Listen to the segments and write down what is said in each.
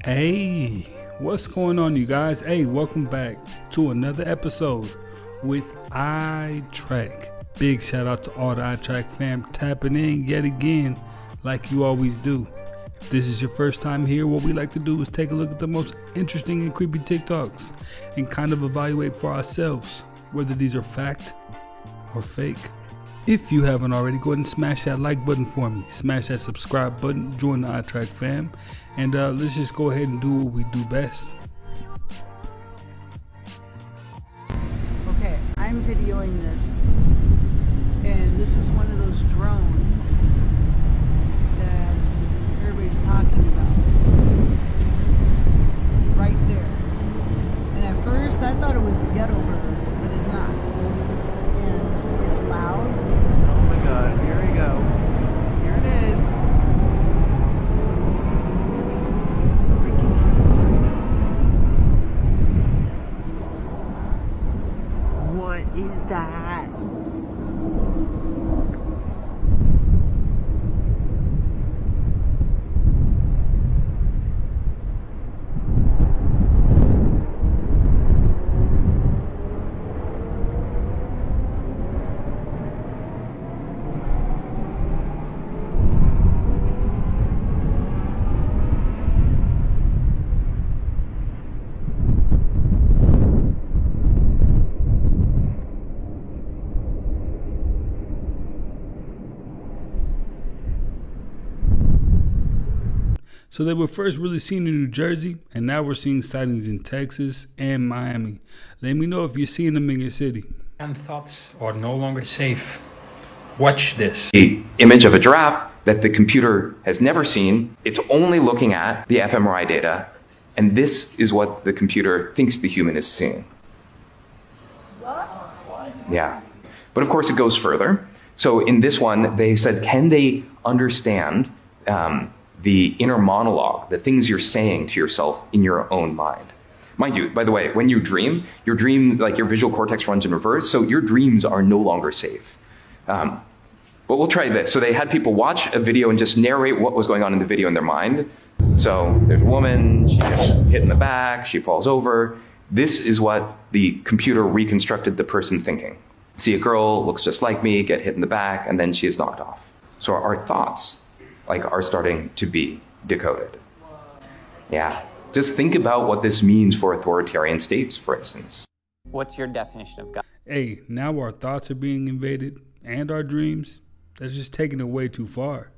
Hey, what's going on, you guys? Hey, welcome back to another episode with iTrack. Big shout out to all the iTrack fam tapping in yet again like you always do. If this is your first time here, what we like to do is take a look at the most interesting and creepy TikToks and kind of evaluate for ourselves whether these are fact or fake. If you haven't already, go ahead and smash that like button for me. Smash that subscribe button, join the iTrack fam, and let's just go ahead and do what we do best. Okay, I'm videoing this, and this is one of those drones that everybody's talking about. Right there. And at first I thought it was the ghetto bird, but it's not. And it's loud. Oh my god, here we go. Here it is. Freaking what is that? So they were first really seen in New Jersey, and now we're seeing sightings in Texas and Miami. Let me know if you're seeing them in your city. And thoughts are no longer safe. Watch this. The image of a giraffe that the computer has never seen. It's only looking at the fMRI data, and this is what the computer thinks the human is seeing. Yeah. But of course it goes further. So in this one, they said, can they understand the inner monologue, the things you're saying to yourself in your own mind? Mind you, by the way, when you dream, like your visual cortex runs in reverse, so your dreams are no longer safe. But we'll try this. So they had people watch a video and just narrate what was going on in the video in their mind. So there's a woman, she gets hit in the back, she falls over. This is what the computer reconstructed the person thinking. See a girl, looks just like me, get hit in the back, and then she is knocked off. So our thoughts are starting to be decoded. Yeah. Just think about what this means for authoritarian states, for instance. What's your definition of God? Hey, now our thoughts are being invaded and our dreams. That's just taking it way too far.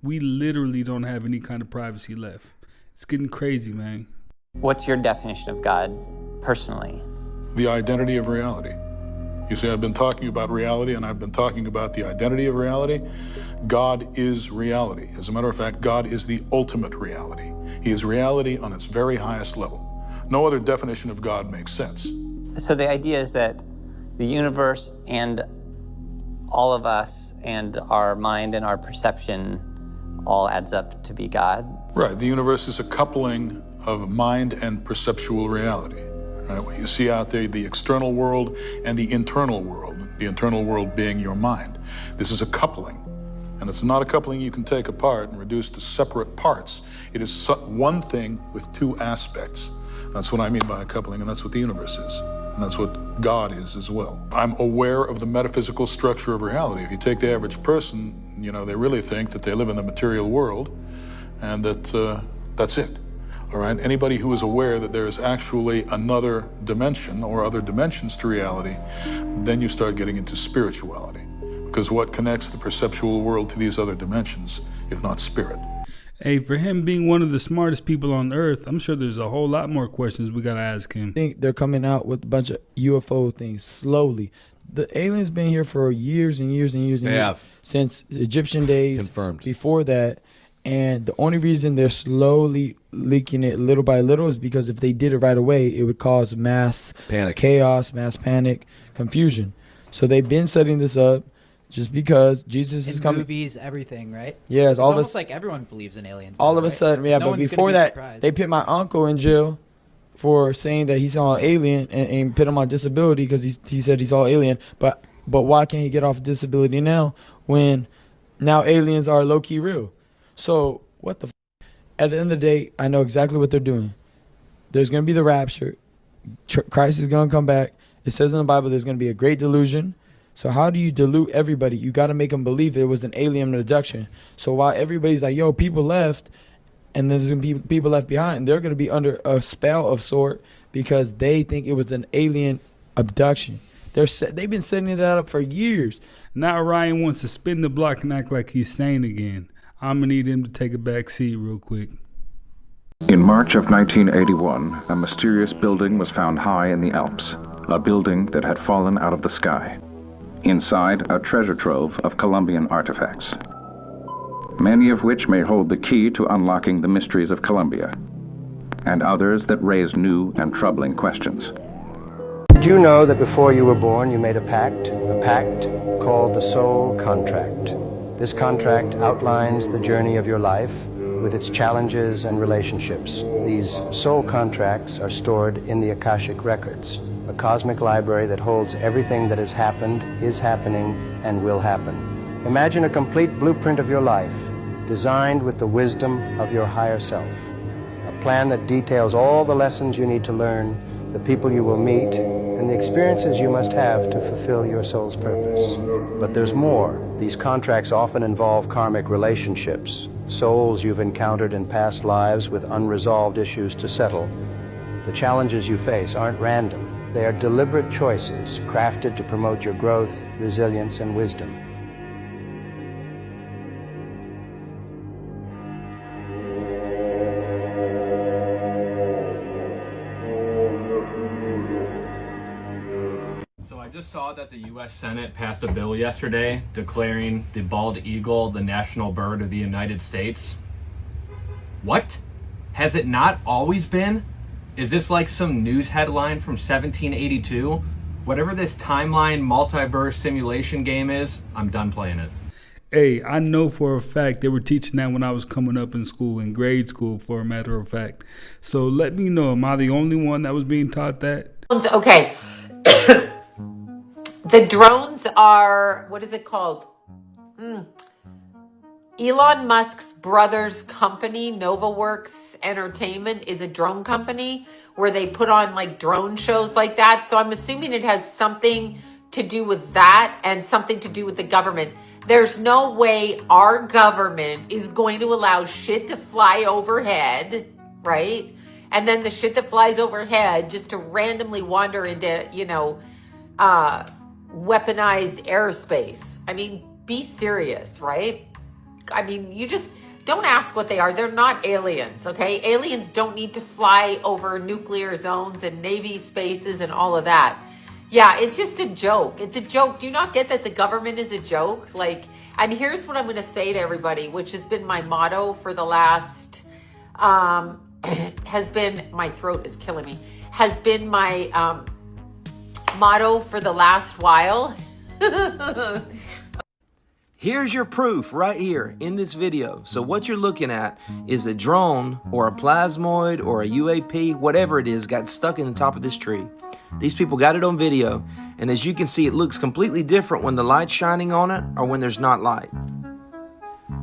We literally don't have any kind of privacy left. It's getting crazy, man. What's your definition of God personally? The identity of reality. You see, I've been talking about reality, and I've been talking about the identity of reality. God is reality. As a matter of fact, God is the ultimate reality. He is reality on its very highest level. No other definition of God makes sense. So the idea is that the universe and all of us and our mind and our perception all adds up to be God. Right, the universe is a coupling of mind and perceptual reality. Right? What you see out there, the external world and the internal world being your mind. This is a coupling, and it's not a coupling you can take apart and reduce to separate parts. It is one thing with two aspects. That's what I mean by a coupling, and that's what the universe is, and that's what God is as well. I'm aware of the metaphysical structure of reality. If you take the average person, you know, they really think that they live in the material world, and that that's it. All right, anybody who is aware that there is actually another dimension or other dimensions to reality, then you start getting into spirituality. Because what connects the perceptual world to these other dimensions, if not spirit? Hey, for him being one of the smartest people on earth, I'm sure there's a whole lot more questions we gotta ask him. I think they're coming out with a bunch of UFO things slowly. The aliens been here for years and years and years and years. Since Egyptian days. Confirmed. Before that. And the only reason they're slowly leaking it little by little is because if they did it right away, it would cause mass panic, chaos, mass panic, confusion. So they've been setting this up just because Jesus is coming. Movies, everything, right? Yes, it's almost like everyone believes in aliens. All now, of a right? sudden, yeah. No but before that, surprised. they put my uncle in jail for saying that he saw an alien and put him on disability because he said he saw alien. But why can't he get off disability now when now aliens are low key real? So what the at the end of the day, I know exactly what they're doing. There's going to be the rapture. Christ is going to come back. It says in the Bible there's going to be a great delusion. So how do you dilute everybody? You got to make them believe it was an alien abduction. So while everybody's like, yo, people left, and there's going to be people left behind, they're going to be under a spell of sort because they think it was an alien abduction. They've been setting that up for years. Now Ryan wants to spin the block and act like he's sane again. I'm going to need him to take a back seat real quick. In March of 1981, a mysterious building was found high in the Alps, a building that had fallen out of the sky. Inside, a treasure trove of Colombian artifacts, many of which may hold the key to unlocking the mysteries of Colombia, and others that raise new and troubling questions. Did you know that before you were born you made a pact called the soul contract? This contract outlines the journey of your life with its challenges and relationships. These soul contracts are stored in the Akashic records, a cosmic library that holds everything that has happened, is happening, and will happen. Imagine a complete blueprint of your life, designed with the wisdom of your higher self. A plan that details all the lessons you need to learn, the people you will meet, and the experiences you must have to fulfill your soul's purpose. But there's more. These contracts often involve karmic relationships, souls you've encountered in past lives with unresolved issues to settle. The challenges you face aren't random. They are deliberate choices crafted to promote your growth, resilience, and wisdom. So I just saw that the U.S. Senate passed a bill yesterday declaring the bald eagle the national bird of the United States. What? Has it not always been? Is this like some news headline from 1782? Whatever this timeline multiverse simulation game is, I'm done playing it. Hey, I know for a fact they were teaching that when I was coming up in school, in grade school, for a matter of fact. So let me know, am I the only one that was being taught that? Okay. The drones are, what is it called? Elon Musk's brother's company, NovaWorks Entertainment, is a drone company where they put on like drone shows like that. So I'm assuming it has something to do with that and something to do with the government. There's no way our government is going to allow shit to fly overhead, right? And then the shit that flies overhead just to randomly wander into, weaponized airspace. I mean, be serious, right? I mean, you just don't ask what they are. They're not aliens, okay? Aliens don't need to fly over nuclear zones and Navy spaces and all of that. Yeah, it's just a joke. It's a joke. Do you not get that the government is a joke? And here's what I'm going to say to everybody, which has been my motto for the last, my throat is killing me, has been my motto for the last while. Here's your proof right here in this video. So what you're looking at is a drone or a plasmoid or a UAP, whatever it is, got stuck in the top of this tree. These people got it on video, and as you can see, it looks completely different when the light's shining on it or when there's not light.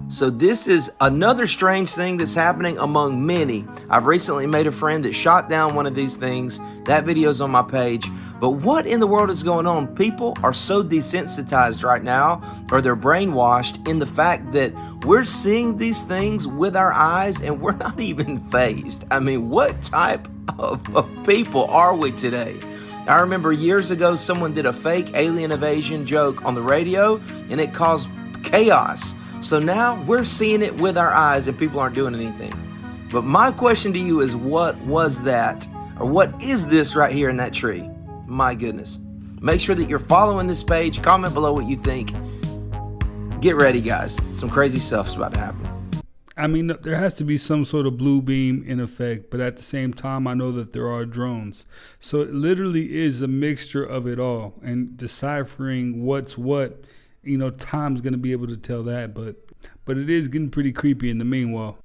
So this is another strange thing that's happening among many. I've recently made a friend that shot down one of these things. That video's on my page. But what in the world is going on? People are so desensitized right now, or they're brainwashed in the fact that we're seeing these things with our eyes and we're not even fazed. I mean, what type of people are we today? I remember years ago someone did a fake alien invasion joke on the radio and it caused chaos. So now we're seeing it with our eyes and people aren't doing anything. But my question to you is, what was that? Or what is this right here in that tree? My goodness. Make sure that you're following this page. Comment below what you think. Get ready, guys. Some crazy stuff's about to happen. I mean, there has to be some sort of blue beam in effect, but at the same time, I know that there are drones. So it literally is a mixture of it all, and deciphering what's what, time's going to be able to tell that, but it is getting pretty creepy in the meanwhile.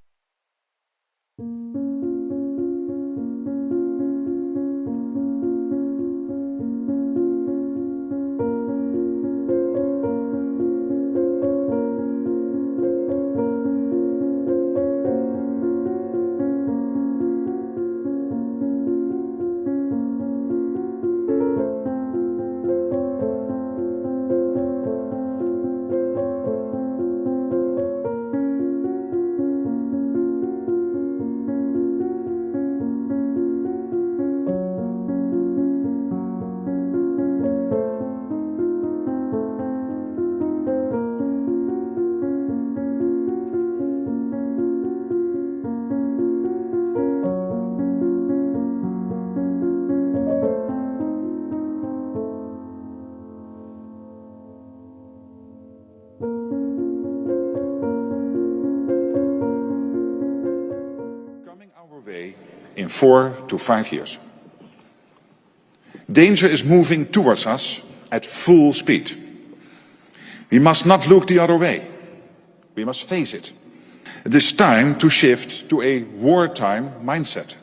away in 4 to 5 years. Danger is moving towards us at full speed. We must not look the other way. We must face it. It is time to shift to a wartime mindset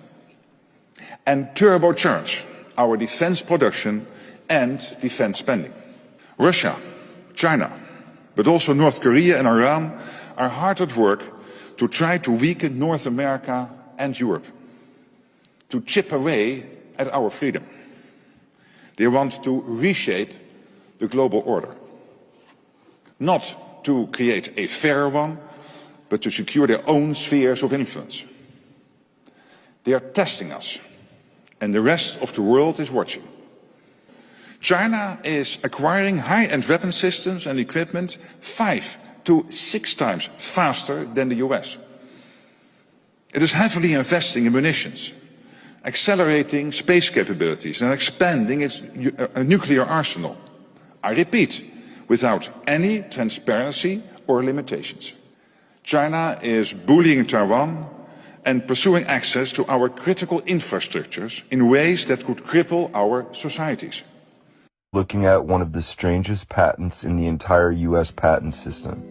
and turbocharge our defense production and defense spending. Russia, China, but also North Korea and Iran are hard at work to try to weaken North America and Europe, to chip away at our freedom. They want to reshape the global order, not to create a fairer one, but to secure their own spheres of influence. They are testing us, and the rest of the world is watching. China is acquiring high-end weapon systems and equipment 5 to 6 times faster than the US. It is heavily investing in munitions, accelerating space capabilities and expanding its nuclear arsenal. I repeat, without any transparency or limitations. China is bullying Taiwan and pursuing access to our critical infrastructures in ways that could cripple our societies. Looking at one of the strangest patents in the entire US patent system.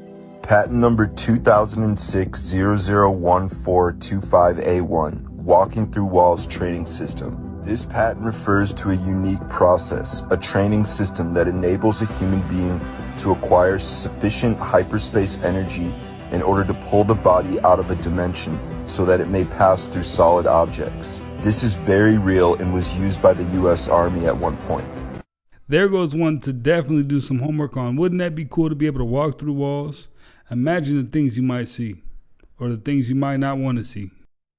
Patent number 2006-001425A1, Walking Through Walls Training System. This patent refers to a unique process, a training system that enables a human being to acquire sufficient hyperspace energy in order to pull the body out of a dimension so that it may pass through solid objects. This is very real and was used by the US Army at one point. There goes one to definitely do some homework on. Wouldn't that be cool to be able to walk through walls? Imagine the things you might see, or the things you might not want to see.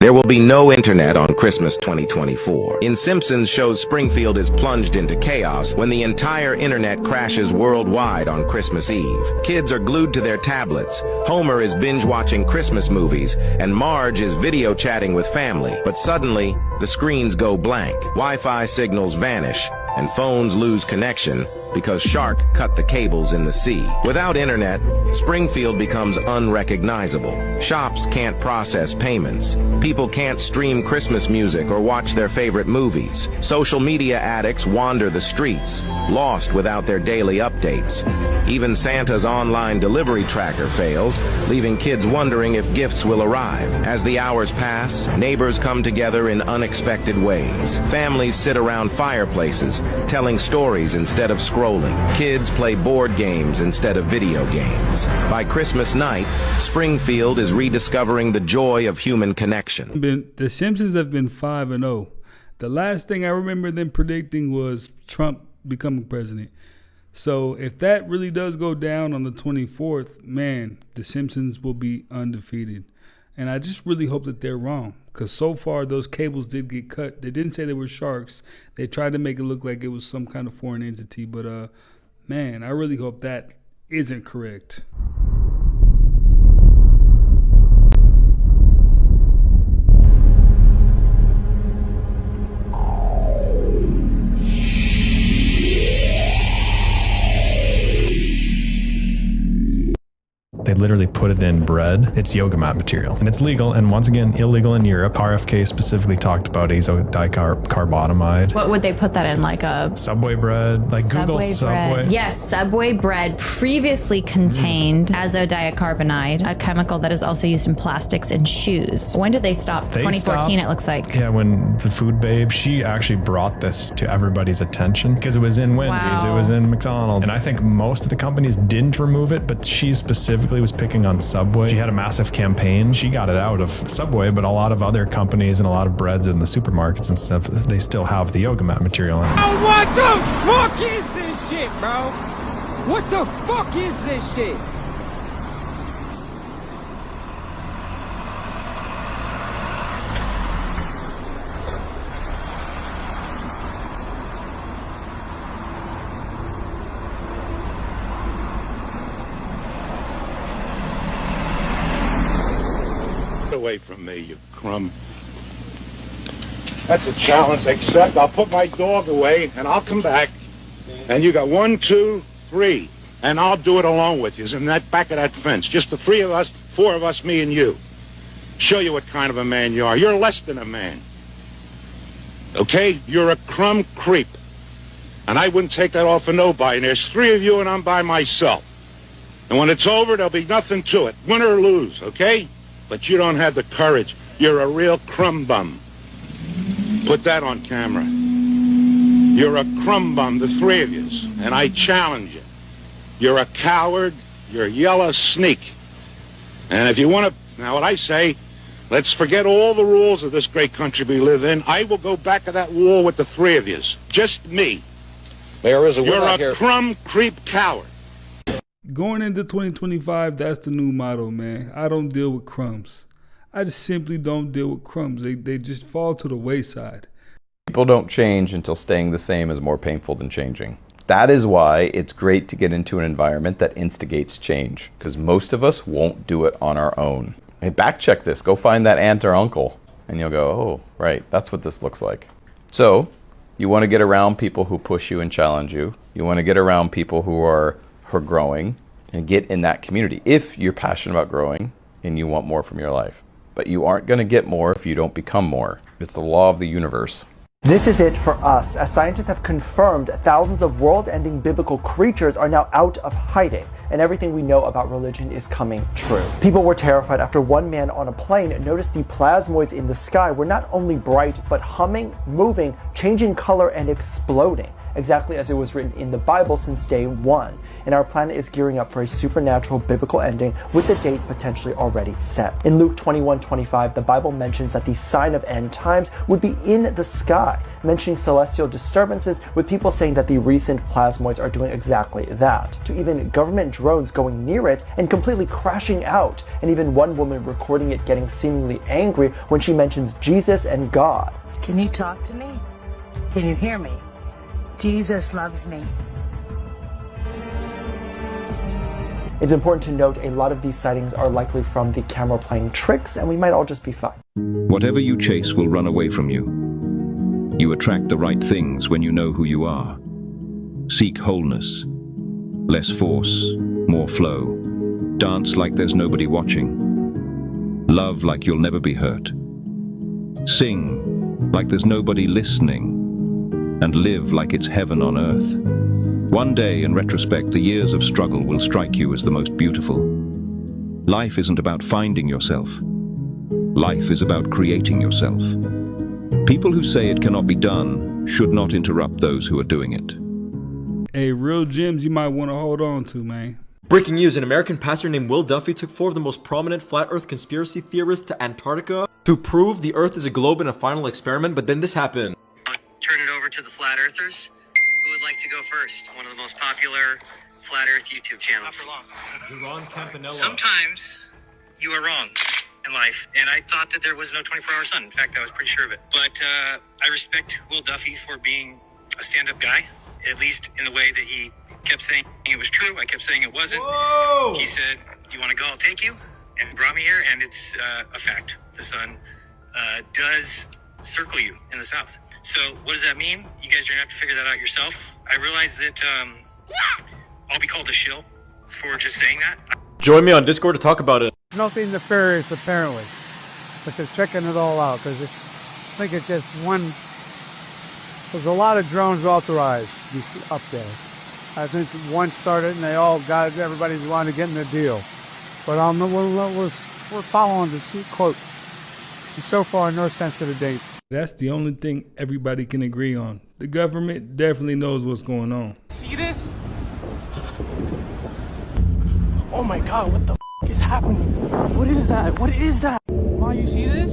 There will be no internet on Christmas 2024. In Simpsons shows Springfield is plunged into chaos when the entire internet crashes worldwide on Christmas Eve. Kids are glued to their tablets. Homer is binge-watching Christmas movies, and Marge is video chatting with family. But suddenly, the screens go blank. Wi-Fi signals vanish, and phones lose connection because Shark cut the cables in the sea. Without internet, Springfield becomes unrecognizable. Shops can't process payments. People can't stream Christmas music or watch their favorite movies. Social media addicts wander the streets, lost without their daily updates. Even Santa's online delivery tracker fails, leaving kids wondering if gifts will arrive. As the hours pass, neighbors come together in unexpected ways. Families sit around fireplaces, telling stories instead of scrolling. Kids play board games instead of video games. By Christmas night, Springfield is rediscovering the joy of human connection. The Simpsons have been 5-0. The last thing I remember them predicting was Trump becoming president. So if that really does go down on the 24th, man, the Simpsons will be undefeated. And I just really hope that they're wrong, because so far those cables did get cut. They didn't say they were sharks. They tried to make it look like it was some kind of foreign entity. But, man, I really hope that isn't correct. They literally put it in bread. It's yoga mat material. And it's legal, and once again, illegal in Europe. RFK specifically talked about azodicarbotamide. What would they put that in? Like a Subway bread? Like Subway Google bread. Subway? Yes, Subway bread previously contained azodiacarbonide, a chemical that is also used in plastics and shoes. When did they stop? 2014, it looks like. Yeah, when the food babe, she actually brought this to everybody's attention because it was in Wendy's, Wow. it was in McDonald's. And I think most of the companies didn't remove it, but she specifically was picking on Subway. She had a massive campaign. She got it out of Subway, but a lot of other companies and a lot of breads in the supermarkets and stuff, they still have the yoga mat material in it. Oh, what the fuck is this shit, bro? What the fuck is this shit? Away from me, you crumb. That's a challenge, except I'll put my dog away and I'll come back. And you got 1, 2, 3. And I'll do it along with you. In that back of that fence. Just the 3 of us, 4 of us, me and you. show you what kind of a man you are. You're less than a man. Okay? You're a crumb creep. And I wouldn't take that off of nobody. And there's 3 of you and I'm by myself. And when it's over, there'll be nothing to it. Win or lose, okay? But you don't have the courage. You're a real crumb bum. Put that on camera. You're a crumb bum, the 3 of yous. And I challenge you. You're a coward. You're a yellow sneak. And if you want to, now what I say, let's forget all the rules of this great country we live in. I will go back to that wall with the 3 of yous. Just me. You're a crumb creep coward. Going into 2025, that's the new motto, man. I don't deal with crumbs. I just simply don't deal with crumbs. They just fall to the wayside. People don't change until staying the same is more painful than changing. That is why it's great to get into an environment that instigates change, because most of us won't do it on our own. Hey, back check this. Go find that aunt or uncle, and you'll go, oh, right, that's what this looks like. So, you want to get around people who push you and challenge you. You want to get around people who are growing and get in that community if you're passionate about growing and you want more from your life. But you aren't going to get more if you don't become more. It's the law of the universe. This is it for us, as scientists have confirmed thousands of world-ending biblical creatures are now out of hiding, and everything we know about religion is coming true. People were terrified after one man on a plane noticed the plasmoids in the sky were not only bright, but humming, moving, changing color, and exploding, exactly as it was written in the Bible since day one. And our planet is gearing up for a supernatural biblical ending with the date potentially already set. In Luke 21:25, the Bible mentions that the sign of end times would be in the sky, mentioning celestial disturbances, with people saying that the recent plasmoids are doing exactly that, to even government drones going near it and completely crashing out, and even one woman recording it getting seemingly angry when she mentions Jesus and God. Can you talk to me? Can you hear me? Jesus loves me. It's important to note a lot of these sightings are likely from the camera playing tricks, and we might all just be fine. Whatever you chase will run away from you. You attract the right things when you know who you are. Seek wholeness. Less force, more flow. Dance like there's nobody watching. Love like you'll never be hurt. Sing like there's nobody listening. And live like it's heaven on earth. One day, in retrospect, the years of struggle will strike you as the most beautiful. Life isn't about finding yourself. Life is about creating yourself. People who say it cannot be done should not interrupt those who are doing it. Hey, real gems you might want to hold on to, man. Breaking news, an American pastor named Will Duffy took 4 of the most prominent flat earth conspiracy theorists to Antarctica to prove the earth is a globe in a final experiment, but then this happened. Turn it over to the flat earthers. Who would like to go first? One of the most popular flat earth YouTube channels. Sometimes you are wrong in life, and I thought that there was no 24-hour sun. In fact, I was pretty sure of it. But I respect Will Duffy for being a stand-up guy, at least in the way that he kept saying it was true. I kept saying it wasn't. Whoa! He said, "Do you want to go? I'll take you," and brought me here, and it's a fact. The sun does circle you in the south. So what does that mean? You guys are gonna have to figure that out yourself. I realize that I'll be called a shill for just saying that. Join me on Discord to talk about it. Nothing nefarious apparently, but they're checking it all out because I think it's just one. There's a lot of drones authorized up there. I think one started and they all got everybody's wanting to get in the deal. But we're following the quote. So far, no sense of the date. That's the only thing everybody can agree on. The government definitely knows what's going on. See this? Oh my god, what the is happening? What is that? What is that? Ma, you see this?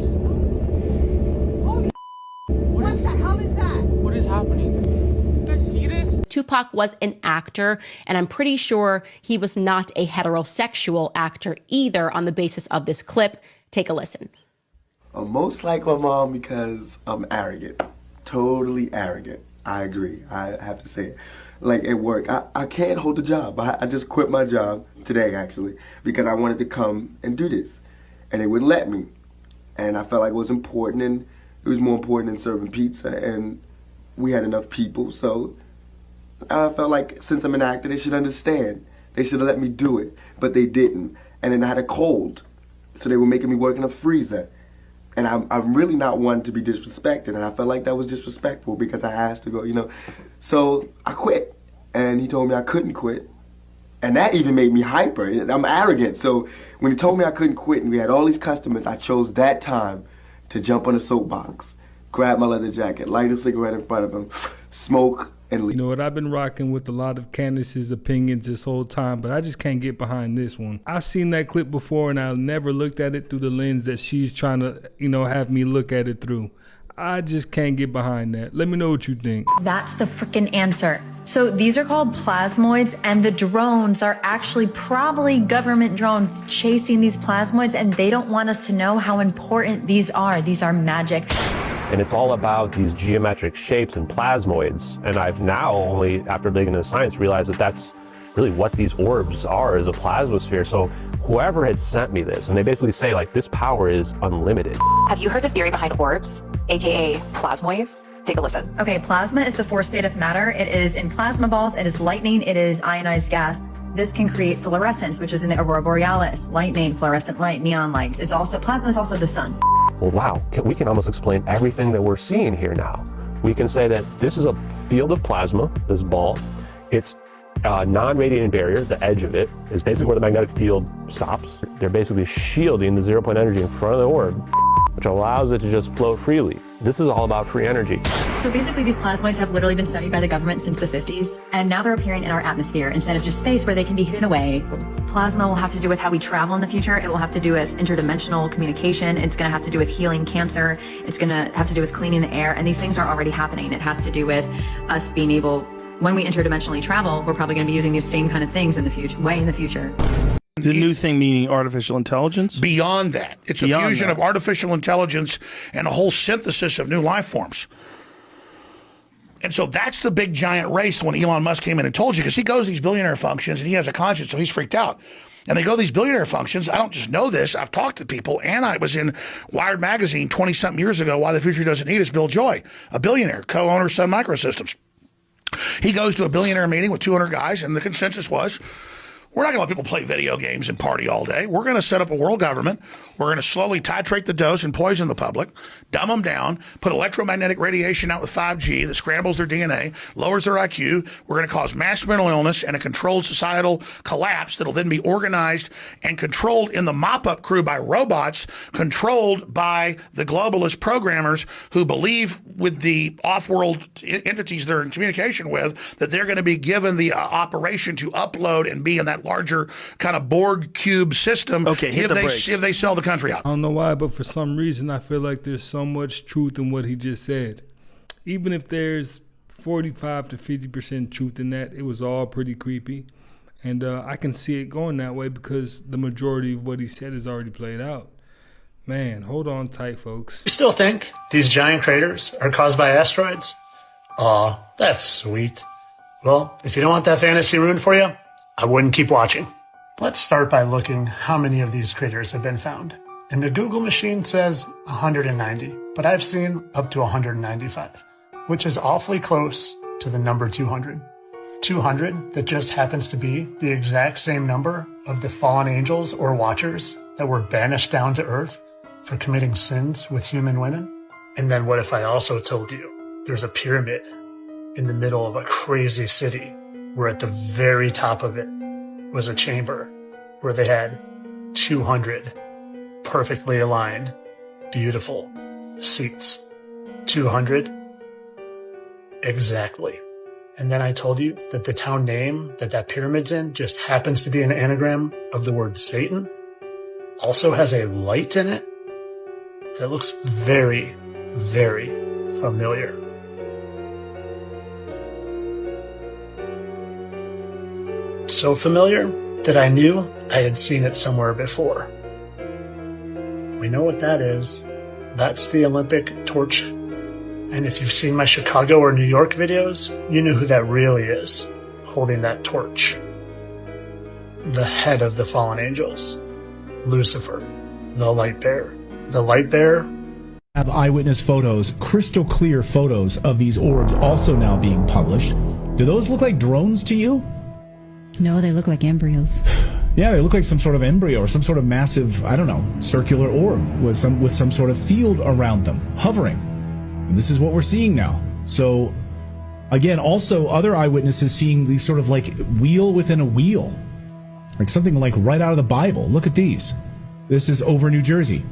What the hell is that? What is happening? Did I see this? Tupac was an actor, and I'm pretty sure he was not a heterosexual actor either on the basis of this clip. Take a listen. I'm most like my mom because I'm arrogant. Totally arrogant. I agree. I have to say it. Like at work, I can't hold a job. I just quit my job today, actually, because I wanted to come and do this. And they wouldn't let me. And I felt like it was important, and it was more important than serving pizza. And we had enough people, so I felt like since I'm an actor, they should understand. They should have let me do it, but they didn't. And then I had a cold. So they were making me work in a freezer. And I'm really not one to be disrespected, and I felt like that was disrespectful because I asked to go, you know. So I quit, and he told me I couldn't quit. And that even made me hyper. I'm arrogant. So when he told me I couldn't quit and we had all these customers, I chose that time to jump on a soapbox, grab my leather jacket, light a cigarette in front of him, smoke, and leave. You know what? I've been rocking with a lot of Candace's opinions this whole time, but I just can't get behind this one. I've seen that clip before, and I've never looked at it through the lens that she's trying to, you know, have me look at it through. I just can't get behind that. Let me know what you think. That's the freaking answer. So these are called plasmoids, and the drones are actually probably government drones chasing these plasmoids, and they don't want us to know how important these are. These are magic. And it's all about these geometric shapes and plasmoids. And I've now only, after digging into science, realized that that's really what these orbs are, is a plasmosphere. So whoever had sent me this, and they basically say like, this power is unlimited. Have you heard the theory behind orbs, aka plasmoids? Take a listen. Okay, plasma is the fourth state of matter. It is in plasma balls, it is lightning, it is ionized gas. This can create fluorescence, which is in the aurora borealis, lightning, fluorescent light, neon lights. It's also, plasma is also the sun. Well, wow, we can almost explain everything that we're seeing here now. We can say that this is a field of plasma, this ball. It's a non-radiating barrier, the edge of it, is basically where the magnetic field stops. They're basically shielding the 0 point energy in front of the orb, which allows it to just float freely. This is all about free energy. So basically these plasmoids have literally been studied by the government since the 50s, and now they're appearing in our atmosphere instead of just space where they can be hidden away. Plasma will have to do with how we travel in the future. It will have to do with interdimensional communication. It's going to have to do with healing cancer. It's going to have to do with cleaning the air, and these things are already happening. It has to do with us being able, when we interdimensionally travel, we're probably going to be using these same kind of things in the future, way in the future. The new thing meaning artificial intelligence? Beyond that. It's a fusion of artificial intelligence and a whole synthesis of new life forms. And so that's the big giant race when Elon Musk came in and told you, because he goes to these billionaire functions and he has a conscience, so he's freaked out. And they go to these billionaire functions. I don't just know this. I've talked to people, and I was in Wired magazine 20-something years ago, Why the Future Doesn't Need Us, Bill Joy, a billionaire, co-owner of Sun Microsystems. He goes to a billionaire meeting with 200 guys, and the consensus was, we're not going to let people play video games and party all day. We're going to set up a world government. We're going to slowly titrate the dose and poison the public, dumb them down, put electromagnetic radiation out with 5G that scrambles their DNA, lowers their IQ. We're going to cause mass mental illness and a controlled societal collapse that'll then be organized and controlled in the mop-up crew by robots, controlled by the globalist programmers who believe with the off-world entities they're in communication with that they're going to be given the operation to upload and be in that larger kind of Borg cube system if they sell the country out. I don't know why, but for some reason I feel like there's so much truth in what he just said. Even if there's 45 to 50% truth in that, it was all pretty creepy. And I can see it going that way because the majority of what he said is already played out. Man, hold on tight, folks. You still think these giant craters are caused by asteroids? Aw, that's sweet. Well, if you don't want that fantasy ruined for you, I wouldn't keep watching. Let's start by looking how many of these craters have been found. And the Google machine says 190, but I've seen up to 195, which is awfully close to the number 200. 200 that just happens to be the exact same number of the fallen angels or watchers that were banished down to Earth for committing sins with human women. And then what if I also told you there's a pyramid in the middle of a crazy city where at the very top of it was a chamber where they had 200 perfectly aligned, beautiful seats. 200 exactly. And then I told you that the town name that pyramid's in just happens to be an anagram of the word Satan. Also has a light in it that looks very, very familiar. So familiar that I knew I had seen it somewhere before. We know what that is. That's the Olympic torch. And if you've seen my Chicago or New York videos, you know who that really is, holding that torch. The head of the fallen angels, Lucifer, the light bearer. The light bearer have eyewitness photos, crystal clear photos of these orbs also now being published. Do those look like drones to you? No, they look like embryos. Yeah, they look like some sort of embryo or some sort of massive, I don't know, circular orb with some sort of field around them, hovering. And this is what we're seeing now. So, again, also other eyewitnesses seeing these sort of like wheel within a wheel. Like something like right out of the Bible. Look at these. This is over New Jersey.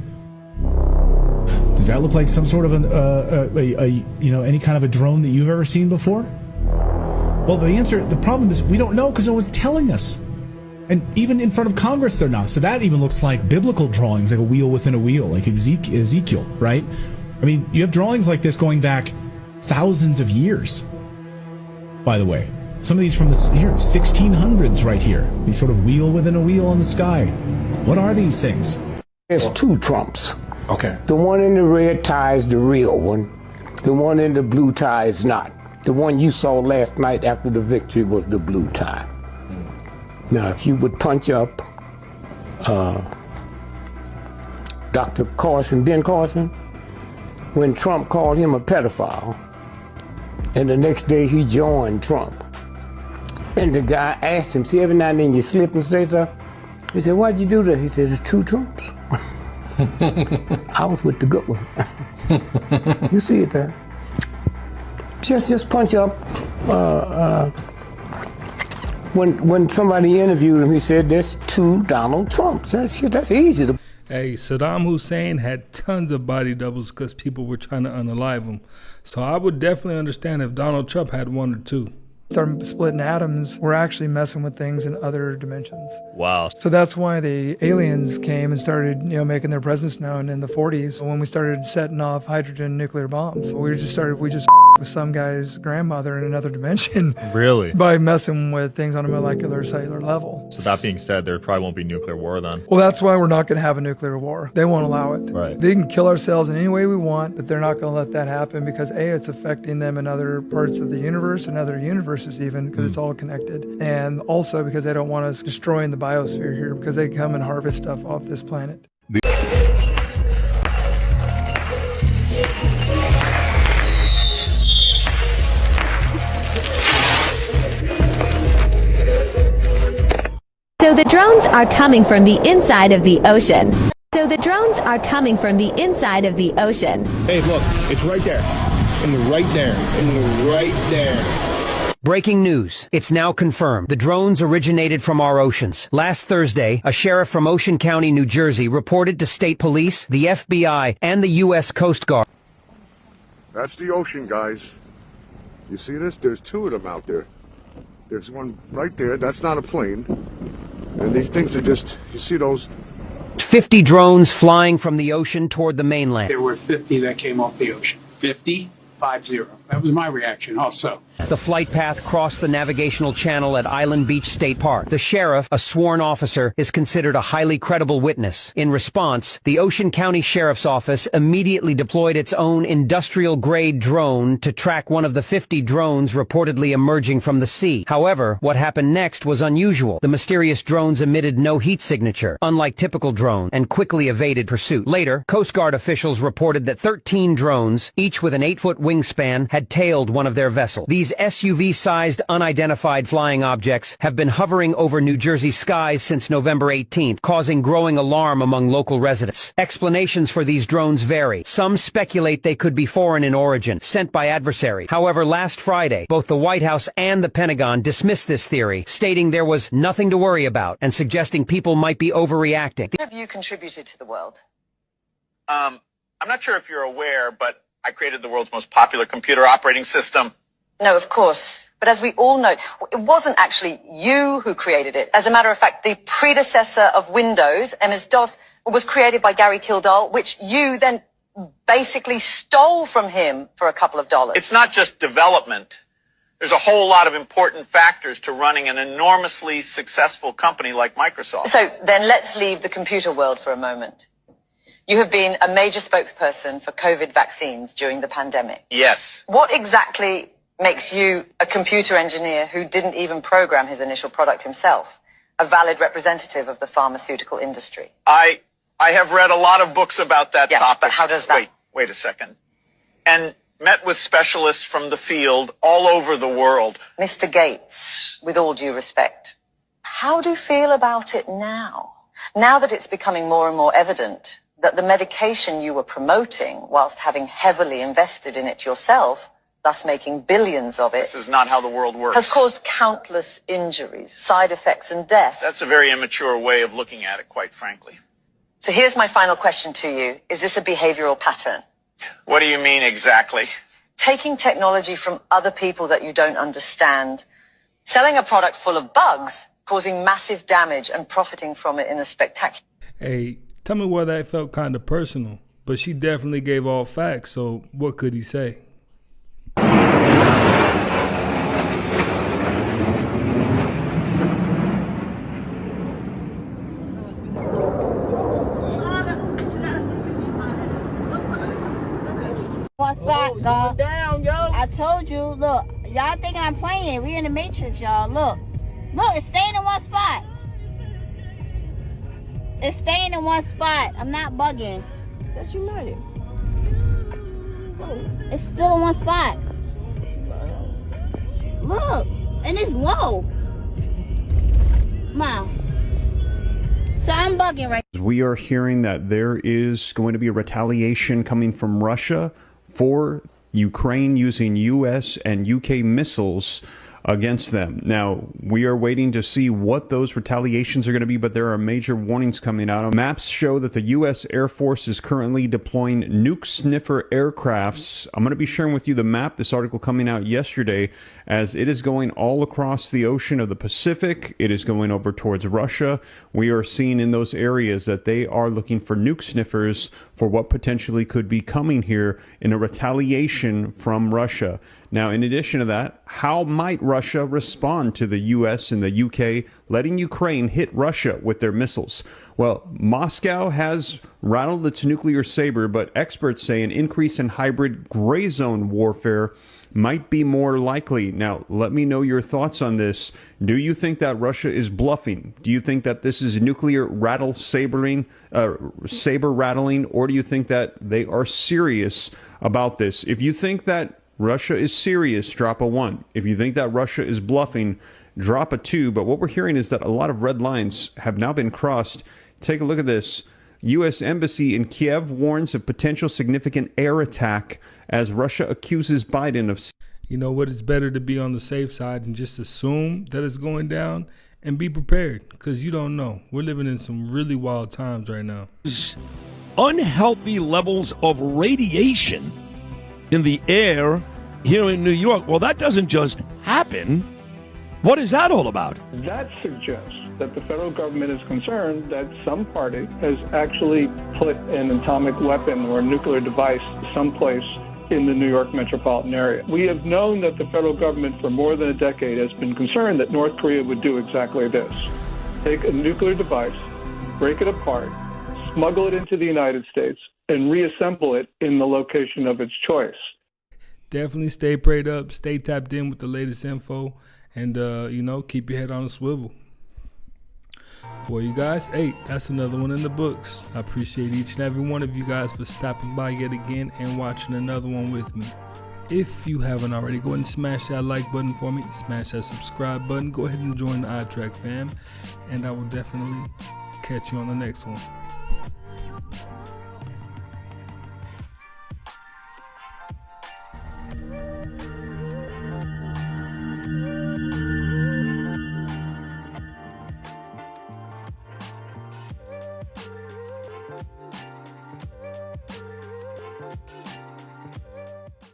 Does that look like some sort of any kind of a drone that you've ever seen before? Well, the problem is we don't know because no one's telling us. And even in front of Congress, they're not. So that even looks like biblical drawings, like a wheel within a wheel, like Ezekiel, right? I mean, you have drawings like this going back thousands of years, by the way. Some of these from the 1600s right here. These sort of wheel within a wheel in the sky. What are these things? There's two Trumps. Okay. The one in the red tie is the real one. The one in the blue tie is not. The one you saw last night after the victory was the blue tie. Now, if you would punch up Dr. Carson, Ben Carson, when Trump called him a pedophile, and the next day he joined Trump. And the guy asked him, see, every now and then you slip and say so. He said, why'd you do that? He said, it's two Trumps. I was with the good one. You see it there. Just punch up. When somebody interviewed him, he said, there's two Donald Trumps. That's easy to... Hey, Saddam Hussein had tons of body doubles because people were trying to unalive him. So I would definitely understand if Donald Trump had one or two. Start splitting atoms, we're actually messing with things in other dimensions. Wow. So that's why the aliens came and started, making their presence known in the 40s when we started setting off hydrogen nuclear bombs. We just with some guy's grandmother in another dimension. Really? By messing with things on a molecular cellular level. So that being said, there probably won't be nuclear war then. Well, that's why we're not going to have a nuclear war. They won't allow it. Right. They can kill ourselves in any way we want, but they're not going to let that happen because A, it's affecting them in other parts of the universe and other universes even because it's all connected. And also because they don't want us destroying the biosphere here because they come and harvest stuff off this planet. So the drones are coming from the inside of the ocean. So the drones are coming from the inside of the ocean. Hey, look, it's right there. Right there. Breaking news. It's now confirmed. The drones originated from our oceans. Last Thursday, a sheriff from Ocean County, New Jersey, reported to state police, the FBI, and the U.S. Coast Guard. That's the ocean, guys. You see this? There's two of them out there. There's one right there. That's not a plane. And these things are just, you see those? 50 drones flying from the ocean toward the mainland. There were 50 that came off the ocean. 50? 50. That was my reaction also. The flight path crossed the navigational channel at Island Beach State Park. The sheriff, a sworn officer, is considered a highly credible witness. In response, the Ocean County Sheriff's Office immediately deployed its own industrial-grade drone to track one of the 50 drones reportedly emerging from the sea. However, what happened next was unusual. The mysterious drones emitted no heat signature, unlike typical drones, and quickly evaded pursuit. Later, Coast Guard officials reported that 13 drones, each with an 8-foot wingspan, had tailed one of their vessels. These SUV-sized, unidentified flying objects have been hovering over New Jersey skies since November 18th, causing growing alarm among local residents. Explanations for these drones vary. Some speculate they could be foreign in origin, sent by adversaries. However, last Friday, both the White House and the Pentagon dismissed this theory, stating there was nothing to worry about and suggesting people might be overreacting. What have you contributed to the world? I'm not sure if you're aware, but I created the world's most popular computer operating system. No, of course. But as we all know, it wasn't actually you who created it. As a matter of fact, the predecessor of Windows, MS-DOS, was created by Gary Kildall, which you then basically stole from him for a couple of dollars. It's not just development. There's a whole lot of important factors to running an enormously successful company like Microsoft. So then let's leave the computer world for a moment. You have been a major spokesperson for COVID vaccines during the pandemic. Yes. What exactly makes you a computer engineer who didn't even program his initial product himself, a valid representative of the pharmaceutical industry? I have read a lot of books about that topic. Yes, but how does that... Wait a second. And met with specialists from the field all over the world. Mr. Gates, with all due respect, How do you feel about it now? Now that it's becoming more and more evident that the medication you were promoting, whilst having heavily invested in it yourself, thus making billions of it. This is not how the world works. Has caused countless injuries, side effects, and death. That's a very immature way of looking at it, quite frankly. So here's my final question to you. Is this a behavioral pattern? What do you mean exactly? Taking technology from other people that you don't understand, selling a product full of bugs, causing massive damage and profiting from it in a spectacular... Hey, tell me why that felt kind of personal, but she definitely gave all facts, so what could he say? One spot, dog. Down, yo. I told you, look, y'all thinking I'm playing. We in the Matrix, y'all. Look, it's staying in one spot. It's staying in one spot. I'm not bugging. That's United. It's still in one spot. Look, and it's low. Wow. So I'm bugging right now. We are hearing that there is going to be a retaliation coming from Russia for Ukraine using US and UK missiles against them. Now, we are waiting to see what those retaliations are going to be, but there are major warnings coming out. Maps show that the US Air Force is currently deploying nuke sniffer aircrafts. I'm going to be sharing with you the map, this article coming out yesterday, as it is going all across the ocean of the Pacific. It is going over towards Russia. We are seeing in those areas that they are looking for nuke sniffers for what potentially could be coming here in a retaliation from Russia. Now, in addition to that, how might Russia respond to the US and the UK letting Ukraine hit Russia with their missiles? Well, Moscow has rattled its nuclear saber, but experts say an increase in hybrid gray zone warfare might be more likely. Now, let me know your thoughts on this. Do you think that Russia is bluffing? Do you think that this is nuclear saber rattling, or do you think that they are serious about this? If you think that Russia is serious, drop a 1. If you think that Russia is bluffing, drop a 2. But what we're hearing is that a lot of red lines have now been crossed. Take a look at this. U.S. Embassy in Kiev warns of potential significant air attack as Russia accuses Biden of... You know what? It's better to be on the safe side and just assume that it's going down and be prepared, because you don't know. We're living in some really wild times right now. Unhealthy levels of radiation in the air here in New York. Well, that doesn't just happen. What is that all about? That suggests that the federal government is concerned that some party has actually put an atomic weapon or a nuclear device someplace in the New York metropolitan area. We have known that the federal government for more than a decade has been concerned that North Korea would do exactly this. Take a nuclear device, break it apart, smuggle it into the United States, and reassemble it in the location of its choice. Definitely stay prayed up, stay tapped in with the latest info, and, keep your head on a swivel. Well, you guys, hey, that's another one in the books. I appreciate each and every one of you guys for stopping by yet again and watching another one with me. If you haven't already, go ahead and smash that like button for me. Smash that subscribe button. Go ahead and join the iTrack fam. And I will definitely catch you on the next one.